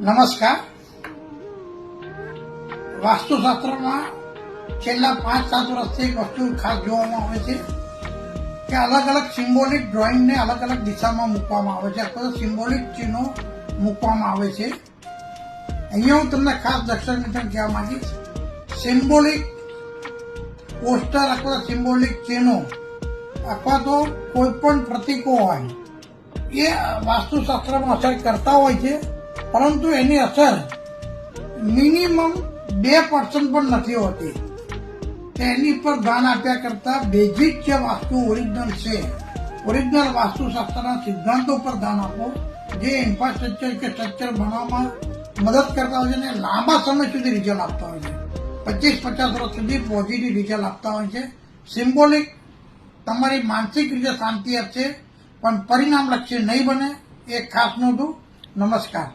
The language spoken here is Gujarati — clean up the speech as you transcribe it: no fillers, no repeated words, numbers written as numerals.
નમસ્કાર. વાસ્તુશાસ્ત્રમાં છેલ્લા 5-7 વર્ષથી એક વસ્તુ ખાસ જોવામાં આવે છે કે અલગ અલગ સિમ્બોલિક ડ્રોઈંગને અલગ અલગ દિશામાં મૂકવામાં આવે છે અથવા સિમ્બોલિક ચિહ્નો મૂકવામાં આવે છે. અહીંયા હું તમને ખાસ દર્શક મિત્ર કહેવા માંગીશ, સિમ્બોલિક પોસ્ટર અથવા સિમ્બોલિક ચિહ્નો અથવા તો કોઈ પણ પ્રતીકો હોય એ વાસ્તુશાસ્ત્રમાં અસર કરતા હોય છે, પરંતુ એની અસર મિનિમમ 2% પણ નથી હોતી. એની પર ધ્યાન આપ્યા કરતા બેઝિક જે વાસ્તુ ઓરિજિનલ છે, ઓરિજિનલ વાસ્તુશાસ્ત્રના સિદ્ધાંતો પર ધ્યાન આપો, જે ઇન્ફ્રાસ્ટ્રક્ચર કે સ્ટ્રક્ચર બનાવવામાં મદદ કરતા હોય છે અને લાંબા સમય સુધી રિઝલ્ટ આપતા હોય છે. 25-50 વર્ષ સુધી પોઝિટિવ રિઝલ્ટ આપતા હોય છે. સિમ્બોલિક તમારી માનસિક રીતે શાંતિ આપશે, પણ પરિણામલક્ષી નહીં બને. એ ખાસ નોંધું. નમસ્કાર.